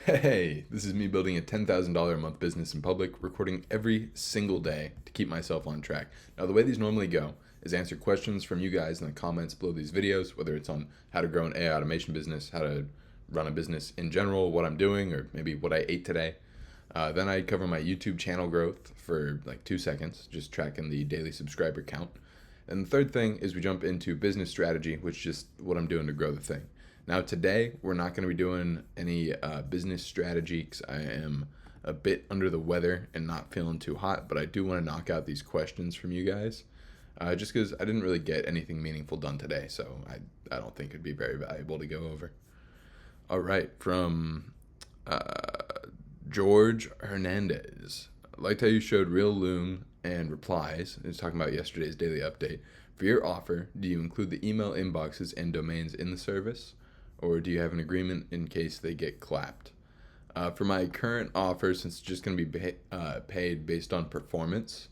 Hey, this is me building a $10,000 a month business in public, recording every single day to keep myself on track. Now, the way these normally go is answer questions from you guys in the comments below these videos, whether it's on how to grow an AI automation business, how to run a business in general, what I'm doing, or maybe what I ate today. Then I cover my YouTube channel growth for like 2 seconds, just tracking the daily subscriber count. And the third thing is we jump into business strategy, which is just what I'm doing to grow the thing. Now, today, we're not going to be doing any business strategy because I am a bit under the weather and not feeling too hot, but I do want to knock out these questions from you guys just because I didn't really get anything meaningful done today, so I don't think it'd be very valuable to go over. All right, from George Hernandez. I liked how you showed real loom and replies. It was talking about yesterday's daily update. For your offer, do you include the email inboxes and domains in the service? Or do you have an agreement in case they get clapped? For my current offer, since it's just going to be paid based on performance,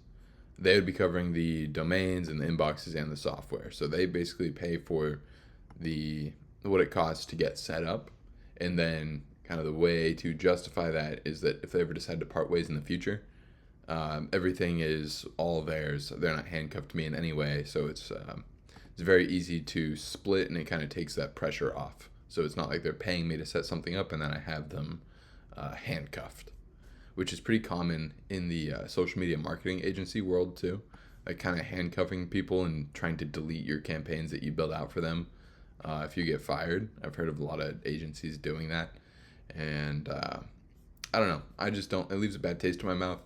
they would be covering the domains and the inboxes and the software. So they basically pay for the what it costs to get set up, and then kind of the way to justify that is that if they ever decide to part ways in the future, everything is all theirs. They're not handcuffed to me in any way, so it's very easy to split, and it kind of takes that pressure off. So it's not like they're paying me to set something up and then I have them handcuffed, which is pretty common in the social media marketing agency world too. Like kind of handcuffing people and trying to delete your campaigns that you build out for them if you get fired. I've heard of a lot of agencies doing that. And I don't know. I just don't. It leaves a bad taste in my mouth.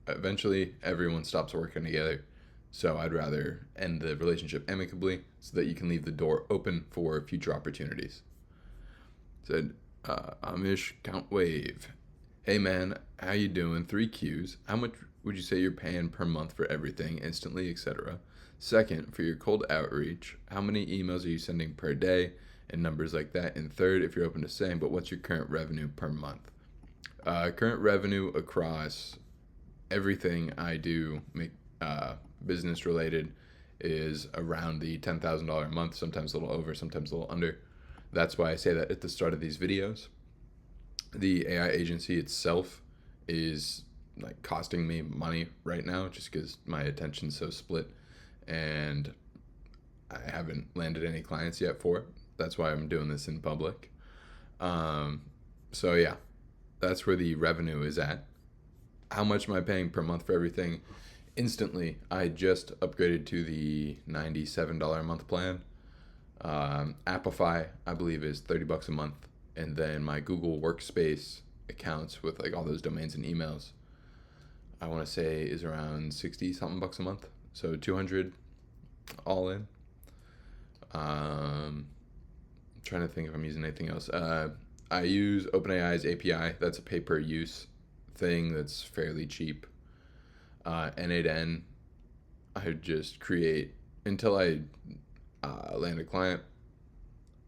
Eventually, everyone stops working together. So I'd rather end the relationship amicably so that you can leave the door open for future opportunities. Said Amish Count Wave. Hey man, how you doing? 3Qs. How much would you say you're paying per month for everything, instantly, etc.? Second, for your cold outreach, how many emails are you sending per day and numbers like that? And third, if you're open to saying, but what's your current revenue per month? Current revenue across everything I do, make business related, is around the $10,000 a month, sometimes a little over, sometimes a little under. That's why I say that at the start of these videos. The AI agency itself is like costing me money right now just because my attention's so split and I haven't landed any clients yet for it. That's why I'm doing this in public. So yeah, that's where the revenue is at. How much am I paying per month for everything? Instantly, I just upgraded to the $97 a month plan. Appify, I believe, is $30 a month, and then my Google Workspace accounts with like all those domains and emails, I want to say is around 60 something bucks a month, so 200 all in. Trying to think if I'm using anything else. I use OpenAI's API. That's a pay per use thing that's fairly cheap. N8N, I just create until I land a client.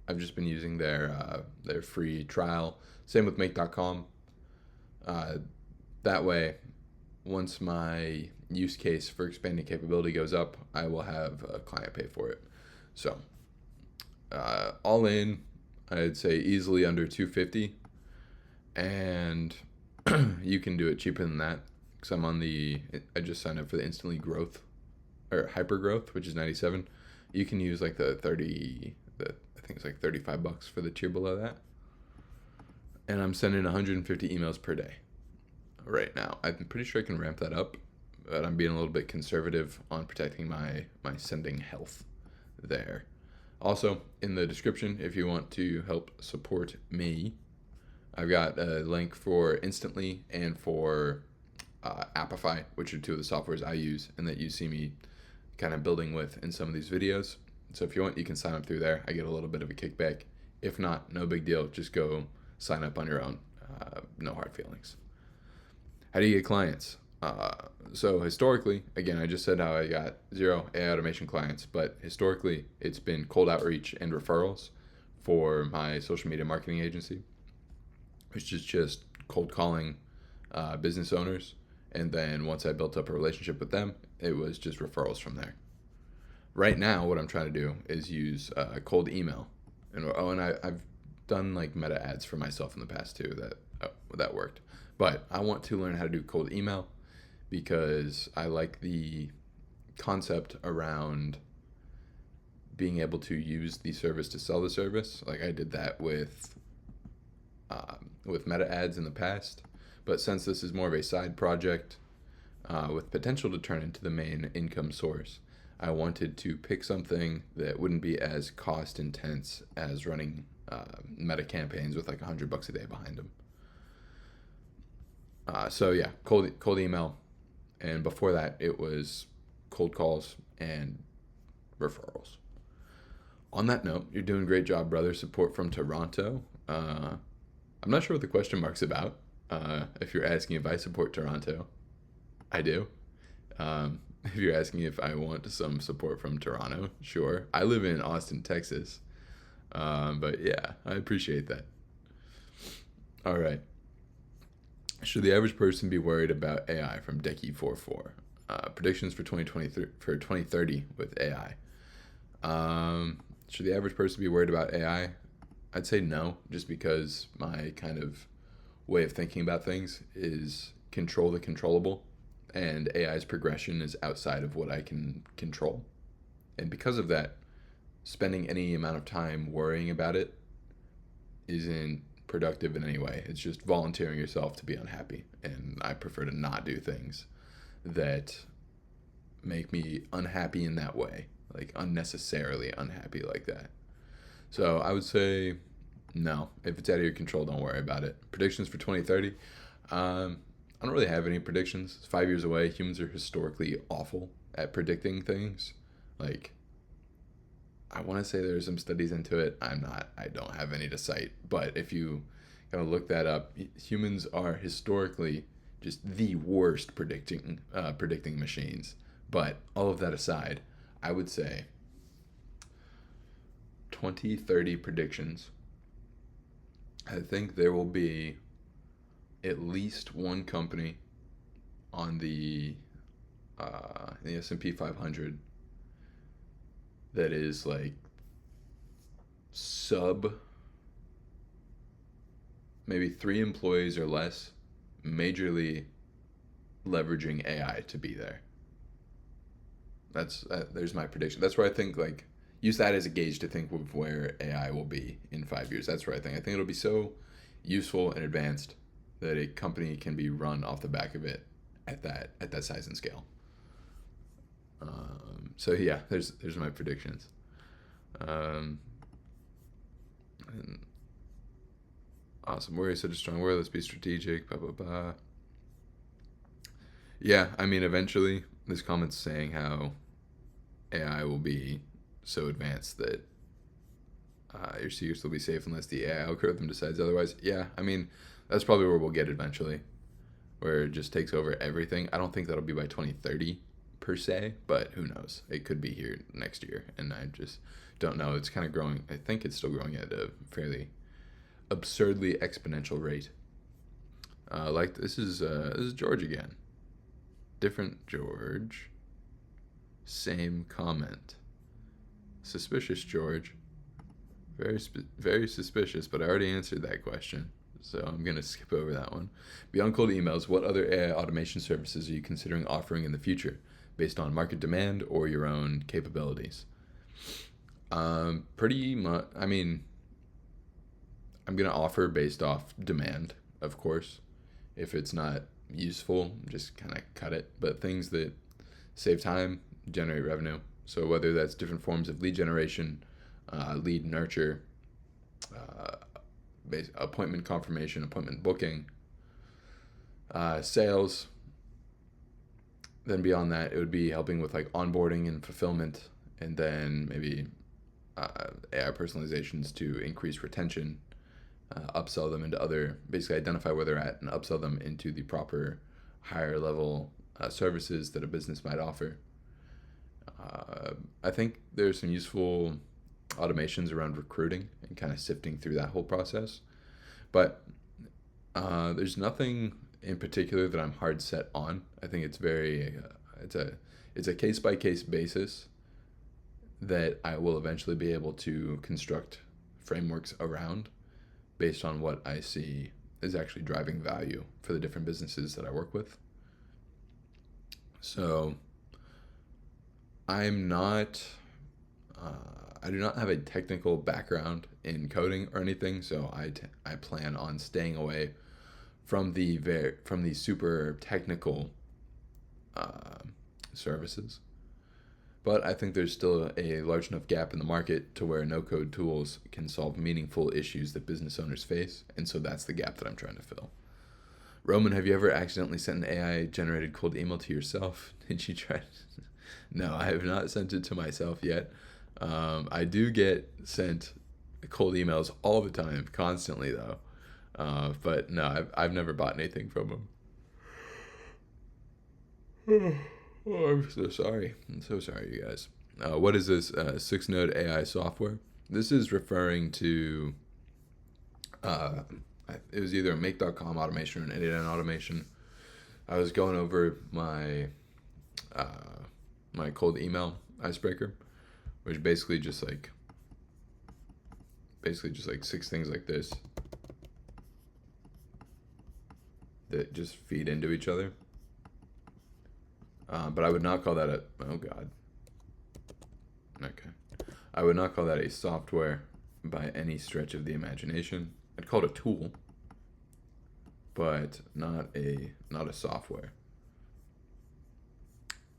I've just been using their free trial. Same with make.com. That way, once my use case for expanding capability goes up, I will have a client pay for it. So all in, I'd say easily under 250, and you can do it cheaper than that because I just signed up for the instantly growth or hyper growth, which is 97. You can use like I think it's like $35 for the tier below that. And I'm sending 150 emails per day right now. I'm pretty sure I can ramp that up, but I'm being a little bit conservative on protecting my sending health there. Also, in the description, if you want to help support me, I've got a link for Instantly and for Appify, which are two of the softwares I use and that you see me kind of building with in some of these videos. So if you want, you can sign up through there. I get a little bit of a kickback. If not, no big deal. Just go sign up on your own. No hard feelings. How do you get clients? So historically, again, I just said how I got 0 AI automation clients, but historically it's been cold outreach and referrals for my social media marketing agency, which is just cold calling business owners. And then once I built up a relationship with them, it was just referrals from there. Right now, what I'm trying to do is use cold email. And I've done like meta ads for myself in the past too that that worked. But I want to learn how to do cold email because I like the concept around being able to use the service to sell the service. Like I did that with meta ads in the past, but since this is more of a side project with potential to turn into the main income source, I wanted to pick something that wouldn't be as cost intense as running meta campaigns with like $100 a day behind them. So yeah, cold email, and before that it was cold calls and referrals. On that note, you're doing a great job, brother. Support from Toronto. I'm not sure what the question mark's about. If you're asking if I support Toronto, I do. If you're asking if I want some support from Toronto, sure. I live in Austin, Texas. But yeah, I appreciate that. All right. Should the average person be worried about AI from Decky44? Predictions for 2030 with AI. Should the average person be worried about AI? I'd say no, just because my kind of way of thinking about things is control the controllable, and AI's progression is outside of what I can control. And because of that, spending any amount of time worrying about it isn't productive in any way. It's just volunteering yourself to be unhappy, and I prefer to not do things that make me unhappy in that way, like unnecessarily unhappy like that. So I would say no. If it's out of your control, don't worry about it. Predictions for 2030. I don't really have any predictions. It's 5 years away. Humans are historically awful at predicting things. Like, I want to say there's some studies into it. I don't have any to cite. But if you kind of look that up, humans are historically just the worst predicting machines. But all of that aside, I would say 2030 predictions. I think there will be at least one company on the S&P 500 that is like sub maybe 3 employees or less, majorly leveraging AI to be there. There's my prediction. That's where I think, like, use that as a gauge to think of where AI will be in 5 years. That's where I think it'll be so useful and advanced that a company can be run off the back of it at that size and scale. So yeah, there's my predictions. And awesome. Worry is such a strong word. Let's be strategic. Blah blah blah. Yeah, I mean, eventually, this comment's saying how AI will be so advanced that your secrets will be safe unless the AI algorithm decides otherwise. Yeah, I mean, that's probably where we'll get eventually, where it just takes over everything. I don't think that'll be by 2030 per se, but who knows? It could be here next year, and I just don't know. It's kind of growing. I think it's still growing at a fairly absurdly exponential rate. Like this is George again. Different George. Same comment. Suspicious George. Very suspicious, but I already answered that question, so I'm going to skip over that one. Beyond cold emails, what other AI automation services are you considering offering in the future based on market demand or your own capabilities? Pretty much, I mean, I'm going to offer based off demand, of course. If it's not useful, just kind of cut it. But things that save time, generate revenue. So whether that's different forms of lead generation, lead nurture, appointment confirmation, appointment booking, sales. Then beyond that, it would be helping with like onboarding and fulfillment, and then maybe AI personalizations to increase retention, upsell them into other, basically identify where they're at and upsell them into the proper higher level services that a business might offer. I think there's some useful automations around recruiting and kind of sifting through that whole process. But there's nothing in particular that I'm hard set on. I think it's it's a case by case basis that I will eventually be able to construct frameworks around based on what I see is actually driving value for the different businesses that I work with. So I'm not, I do not have a technical background in coding or anything, so I plan on staying away from the super technical uh, services. But I think there's still a large enough gap in the market to where no code tools can solve meaningful issues that business owners face, and so that's the gap that I'm trying to fill. Roman, have you ever accidentally sent an AI generated cold email to yourself? Did you try? No, I have not sent it to myself yet. I do get sent cold emails all the time, constantly though. But no, I've never bought anything from them. Oh, I'm so sorry. I'm so sorry, you guys. What is this 6-node AI software? This is referring to, uh, it was either a make.com automation or an 89 automation. I was going over my cold email icebreaker, which basically just like 6 things like this that just feed into each other. But I would not call that oh God. Okay. I would not call that a software by any stretch of the imagination. I'd call it a tool, but not a software.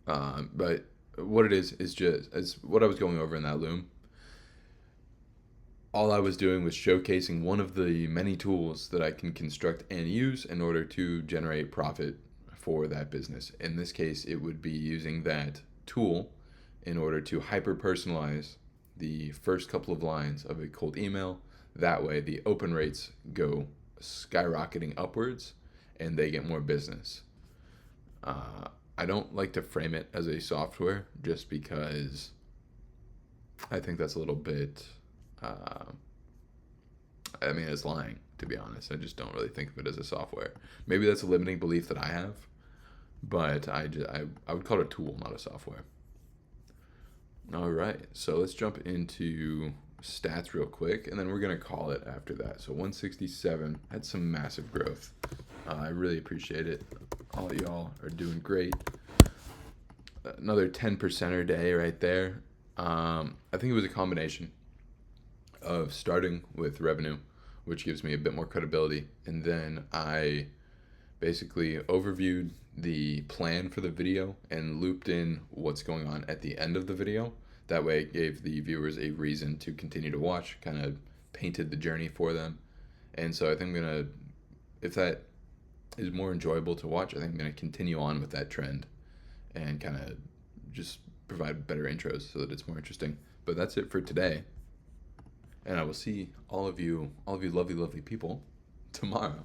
But what it is just as what I was going over in that loom. All I was doing was showcasing one of the many tools that I can construct and use in order to generate profit for that business. In this case, it would be using that tool in order to hyper personalize the first couple of lines of a cold email. That way, the open rates go skyrocketing upwards and they get more business. I don't like to frame it as a software just because I think that's a little bit, it's lying, to be honest. I just don't really think of it as a software. Maybe that's a limiting belief that I have, but I would call it a tool, not a software. All right, so let's jump into stats real quick, and then we're going to call it after that. So 167 had some massive growth. I really appreciate it. All of y'all are doing great. Another 10%er day right there. I think it was a combination of starting with revenue, which gives me a bit more credibility, and then I basically overviewed the plan for the video and looped in what's going on at the end of the video. That way it gave the viewers a reason to continue to watch, kind of painted the journey for them. And so I think if that is more enjoyable to watch, I think I'm going to continue on with that trend and kind of just provide better intros so that it's more interesting. But that's it for today. And I will see all of you lovely, lovely people tomorrow.